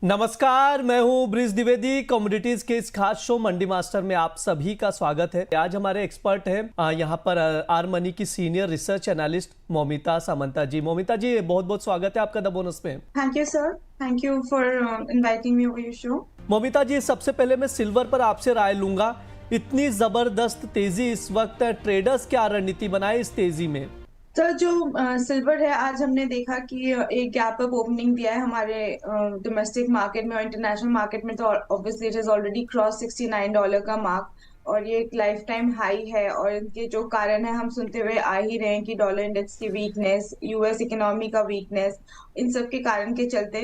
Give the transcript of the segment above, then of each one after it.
नमस्कार, मैं हूं ब्रिज द्विवेदी। कमोडिटीज के इस खास शो मंडी मास्टर में आप सभी का स्वागत है। आज हमारे एक्सपर्ट हैं यहाँ पर आर मनी की senior research analyst Moumita Samanta ji. Moumita ji, बहुत बहुत स्वागत है आपका द बोनस में। Thank you sir, thank you for inviting me over your show. Moumita ji, सबसे पहले मैं सिल्वर पर आपसे राय लूंगा। इतनी जबरदस्त तेजी इस वक्त, ट्रेडर्स क्या रणनीति बनाए इस तेजी में? सर जो सिल्वर है, आज हमने देखा कि एक गैप अप ओपनिंग दिया है हमारे डोमेस्टिक मार्केट में और इंटरनेशनल मार्केट में। तो obviously it has already cross $69 का मार्क और ये एक लाइफ टाइम हाई है। और इनके जो कारण है हम सुनते हुए आ ही रहे हैं कि डॉलर इंडेक्स की वीकनेस, यूएस इकोनॉमी का वीकनेस, इन सब के कारण के चलते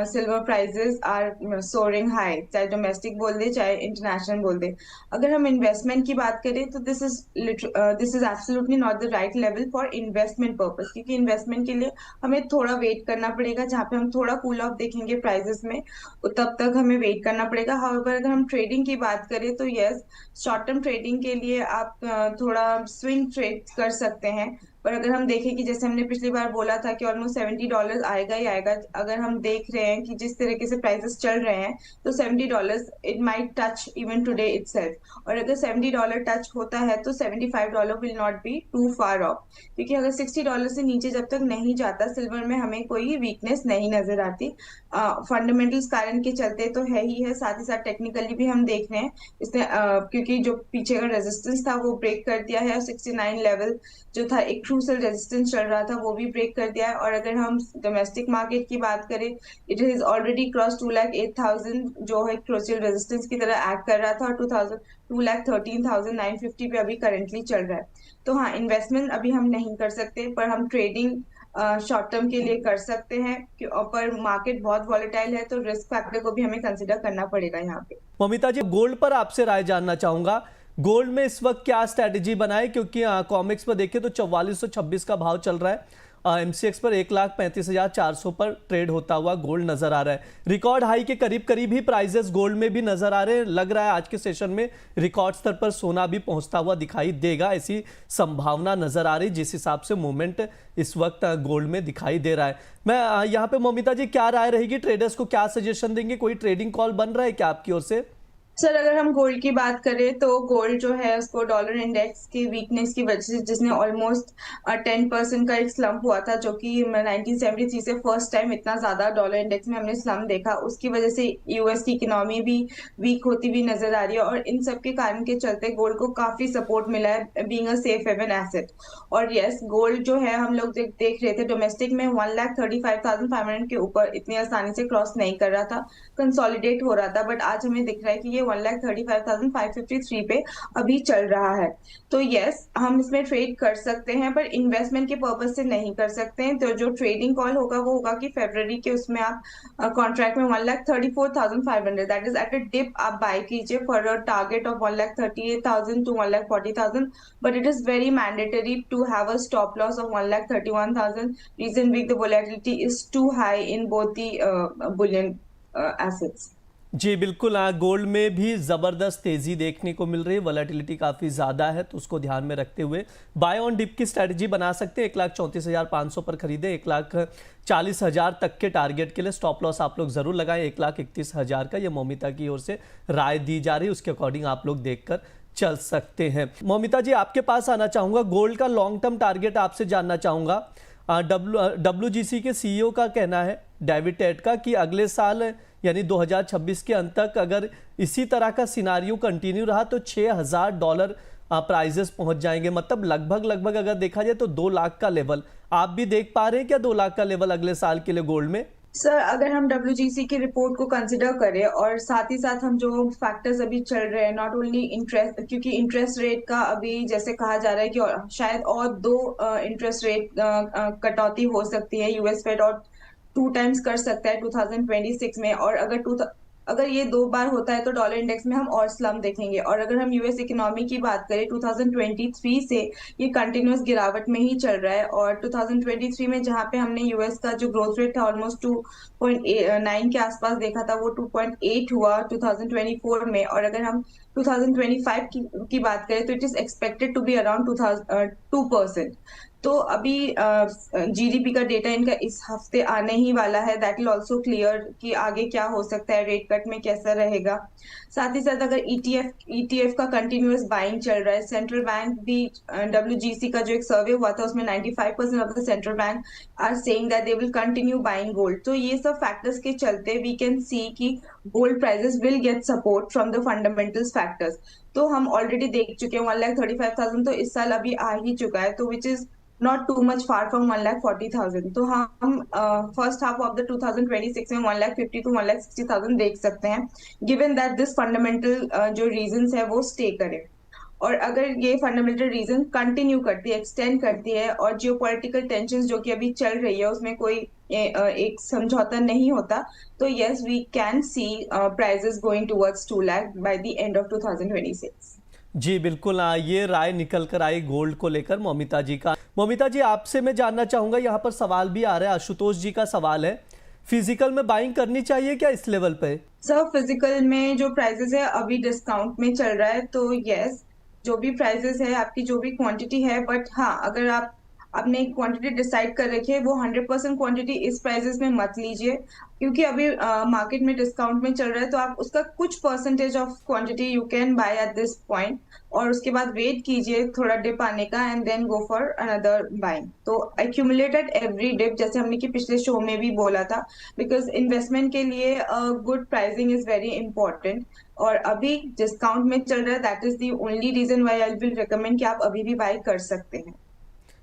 silver prices are soaring high, चाहे डोमेस्टिक बोल दे चाहे इंटरनेशनल बोल दे। अगर हम इन्वेस्टमेंट की बात करें तो this is absolutely not the right level for investment purpose, क्योंकि इन्वेस्टमेंट के लिए हमें थोड़ा वेट करना पड़ेगा। जहाँ पे हम थोड़ा कूल ऑफ देखेंगे प्राइसेस में, तब तक हमें वेट करना पड़ेगा। हाउएवर अगर हम ट्रेडिंग की बात करें तो यस, शॉर्ट टर्म ट्रेडिंग के लिए आप थोड़ा स्विंग ट्रेड कर सकते हैं। पर अगर हम देखें कि जैसे हमने पिछली बार बोला था कि ऑलमोस्ट $70 आएगा ही आएगा, अगर हम देख रहे हैं कि जिस तरीके से प्राइसेस चल रहे हैं तो $70 it might touch even today itself. और अगर $70 टच होता है तो $75 will not be too far off, क्योंकि अगर $60 से नीचे जब तक नहीं जाता सिल्वर में हमें कोई वीकनेस नहीं नजर आती। फंडामेंटल्स कारण के चलते तो है ही है, साथ ही साथ टेक्निकली भी हम देख रहे हैं इसने क्योंकि जो पीछे का रेजिस्टेंस था वो ब्रेक कर दिया है। 69 लेवल जो था एक क्रूशल रेजिस्टेंस चल रहा था वो भी ब्रेक कर दिया है। और अगर हम डोमेस्टिक मार्केट की बात करें, इट इज ऑलरेडी क्रॉस 2,08,000 जो है क्रूशल रेजिस्टेंस की तरह एक्ट कर रहा था, और 2,13,950 पे अभी करेंटली चल रहा है। तो हाँ, इन्वेस्टमेंट अभी हम नहीं कर सकते, पर हम ट्रेडिंग शॉर्ट टर्म के लिए कर सकते हैं। पर मार्केट बहुत वॉलेटाइल है तो रिस्क फैक्टर को भी हमें कंसिडर करना पड़ेगा यहाँ पे। मौमिता जी, गोल्ड पर आपसे राय जानना चाहूंगा। गोल्ड में इस वक्त क्या स्ट्रेटेजी बनाए, क्योंकि कॉमिक्स पर देखें तो 4426 का भाव चल रहा है। एमसीएक्स पर 1,35,400 पर ट्रेड होता हुआ गोल्ड नजर आ रहा है। रिकॉर्ड हाई के करीब करीब ही प्राइजेस गोल्ड में भी नजर आ रहे हैं। लग रहा है आज के सेशन में रिकॉर्ड स्तर पर सोना भी पहुंचता हुआ दिखाई देगा, ऐसी संभावना नजर आ रही, जिस हिसाब से मूवमेंट इस वक्त गोल्ड में दिखाई दे रहा है। मैं यहाँ पे मौमिता जी, क्या राय रहेगी? ट्रेडर्स को क्या सजेशन देंगे? कोई ट्रेडिंग कॉल बन रहा है क्या आपकी ओर से? सर अगर हम गोल्ड की बात करें तो गोल्ड जो है उसको डॉलर इंडेक्स की वीकनेस की वजह से, जिसने ऑलमोस्ट 10% का एक स्लम्प हुआ था, जो कि 1973 से फर्स्ट टाइम इतना ज्यादा डॉलर इंडेक्स में हमने स्लम्प देखा, उसकी वजह से यूएस की इकोनॉमी भी वीक होती हुई नजर आ रही है। और इन सब के कारण के चलते गोल्ड को काफी सपोर्ट मिला है being a safe haven asset. और यस, गोल्ड जो है हम लोग देख रहे थे डोमेस्टिक में 1,35,500 के ऊपर इतनी आसानी से क्रॉस नहीं कर रहा था, कंसोलिडेट हो रहा था। बट आज हमें दिख रहा है कि ये 1,35,553 पे अभी चल रहा है। तो यस, हम इसमें ट्रेड कर सकते हैं, पर इन्वेस्टमेंट के पर्पज से नहीं कर सकते हैं। तो जो ट्रेडिंग कॉल होगा वो होगा कि फरवरी के उसमें आप कॉन्ट्रैक्ट में 1,34,500, that is at a dip, आप बाय कीजिए for a target of 1,38,000 to 1,40,000। But it is very mandatory to have a stop loss of 1,31,000। Reason being the volatility is too high in both the bullion assets. जी बिल्कुल, gold में भी ज़बरदस्त तेज़ी देखने को मिल रही है। वॉलेटिलिटी काफ़ी ज़्यादा है, तो उसको ध्यान में रखते हुए बाय ऑन डिप की स्ट्रैटेजी बना सकते हैं। 1,34,500 पर खरीदे, 1,40,000 तक के टारगेट के लिए स्टॉप लॉस आप लोग ज़रूर लगाएं। 1,31,000 का ये मौमिता की ओर से राय दी जा रही है, उसके अकॉर्डिंग आप लोग देखकर चल सकते हैं। मौमिता जी, आपके पास आना चाहूँगा, गोल्ड का लॉन्ग टर्म टारगेट आपसे जानना चाहूँगा। WGC के CEO का कहना है, डेविड टेट का, कि अगले साल यानी 2026 के अंत तक अगर इसी तरह का सिनारियो कंटिन्यू रहा तो $6,000 प्राइजेस पहुंच जाएंगे। मतलब लगभग अगर देखा जाए तो 2 लाख का लेवल आप भी देख पा रहे हैं क्या? 2 लाख का लेवल अगले साल के लिए गोल्ड में? सर अगर हम WGC की रिपोर्ट को कंसिडर करें और साथ ही साथ हम जो फैक्टर्स अभी चल रहे हैं, नॉट ओनली इंटरेस्ट, क्योंकि इंटरेस्ट रेट का अभी जैसे कहा जा रहा है कि शायद और 2 इंटरेस्ट रेट कटौती हो सकती है, यूएस फेड और 2 टाइम्स कर सकता है 2026 में। और अगर ये 2 बार होता है तो डॉलर इंडेक्स में हम और स्लम देखेंगे। और अगर हम यूएस इकोनॉमी की बात करें, 2023 से ये कंटिन्यूअस गिरावट में ही चल रहा है। और 2023 में जहां पे हमने यूएस का जो ग्रोथ रेट था ऑलमोस्ट 2.9 के आसपास देखा था, वो 2.8 हुआ 2024 में। और अगर हम 2025 की बात करें तो it is expected to be around 2%। तो अभी जीडीपी का डेटा इनका इस हफ्ते आने ही वाला है, दैट विल ऑल्सो क्लियर कि आगे क्या हो सकता है, रेट कट में कैसा रहेगा। साथ ही साथ अगर ईटीएफ का कंटिन्यूअस बाइंग चल रहा है, सेंट्रल बैंक भी, डब्ल्यूजीसी का जो एक सर्वे हुआ था उसमें 95% of the central bank are saying that they will continue buying gold. तो ये सब फैक्टर्स के चलते वी कैन सी कि gold prices will get support from the fundamentals factors. तो हम ऑलरेडी देख चुके हैं 1,35,000 तो इस साल अभी आ ही चुका है, तो which is not too much far from 1,40,000। तो हम फर्स्ट हाफ ऑफ द 2026 में 1,50,000 to 1,60,000 देख सकते हैं, गिवन दैट दिस फंडामेंटल जो रीजंस है वो स्टे करे। और अगर ये फंडामेंटल रीजन कंटिन्यू करती है, एक्सटेंड करती है, और जियोपॉलिटिकल टेंशन जो कि अभी चल रही है उसमें कोई एक समझौता नहीं होता, तो yes we can see prices going towards 2 lakh by the end of 2026। जी बिल्कुल, ये राय निकल कर आई गोल्ड को लेकर मौमिता जी का। मौमिता जी, आपसे मैं जानना चाहूंगा, यहाँ पर सवाल भी आ रहा है, आशुतोष जी का सवाल है, फिजिकल में बाइंग करनी चाहिए क्या इस लेवल पे? सर फिजिकल में जो प्राइजेस है अभी डिस्काउंट में चल रहा है, तो यस जो भी प्राइजेस है, आपकी जो भी क्वांटिटी है, बट हाँ अगर आप आपने एक क्वांटिटी डिसाइड कर रखी है, वो 100% क्वांटिटी इस प्राइजेस में मत लीजिए, क्योंकि अभी मार्केट में डिस्काउंट में चल रहा है, तो आप उसका कुछ percentage of quantity you can buy at this point, और उसके बाद वेट कीजिए थोड़ा डिप आने का and then go for another buying. तो एक्यूमुलेटेड एवरी डिप, जैसे हमने कि पिछले शो में भी बोला था, बिकॉज इन्वेस्टमेंट के लिए good pricing is very important, और अभी डिस्काउंट में चल रहा है, that is the only reason why I will recommend कि आप अभी भी बाय कर सकते हैं।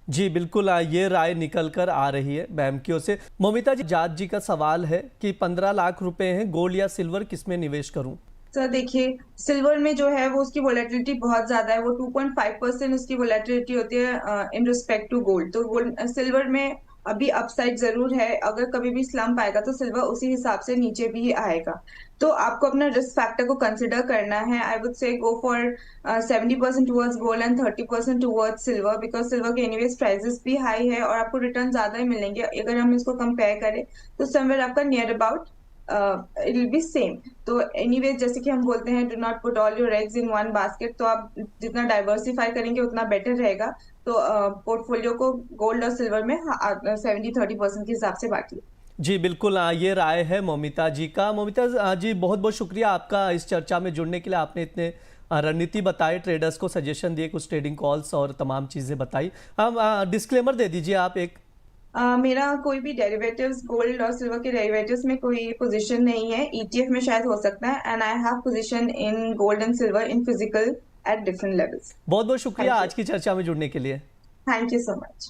जी बिल्कुल, ये राय निकल कर आ रही है मैम की ओर से। मौमिता जी, जाट जी का सवाल है कि 15 लाख रुपए हैं, गोल्ड या सिल्वर किस में निवेश करूं? सर देखिए, सिल्वर में जो है वो उसकी वोलेटिलिटी बहुत ज्यादा है, वो 2.5% उसकी वोलेटिलिटी होती है इन रिस्पेक्ट टू गोल्ड। तो गोल्ड सिल्वर में अभी अपसाइड जरूर है, अगर कभी भी स्लम्प आएगा तो सिल्वर उसी हिसाब से नीचे भी आएगा। तो आपको अपना रिस्क फैक्टर को कंसिडर करना है। I would say go for 70% towards gold and 30% towards silver, because silver के एनीवेज प्राइसेस भी हाई है और आपको रिटर्न ज्यादा ही मिलेंगे। अगर हम इसको कंपेयर करें तो समवेयर आपका near about it will be same. तो एनीवे जैसे कि हम बोलते हैं, do not put all your eggs in one basket, तो आप जितना डाइवर्सिफाई करेंगे उतना बेटर रहेगा। तो पोर्टफोलियो को गोल्ड और सिल्वर में 70-30% के हिसाब से बांटिए। जी बिल्कुल, ये राय है मौमिता जी का। मौमिता जी, बहुत बहुत शुक्रिया आपका इस चर्चा में जुड़ने के लिए। आपने इतने रणनीति बताए, ट्रेडर्स को सजेशन दिए, कुछ ट्रेडिंग कॉल्स और तमाम चीज़ें बताई। हम डिस्क्लेमर दे दीजिए आप एक। मेरा कोई भी डेरिवेटिव्स, गोल्ड और सिल्वर के डेरिवेटिव्स में कोई पोजीशन नहीं है। ईटीएफ में शायद हो सकता है, and I have position in gold and silver in physical at different levels. बहुत बहुत शुक्रिया थैंक यू, आज की चर्चा में जुड़ने के लिए। Thank you so much.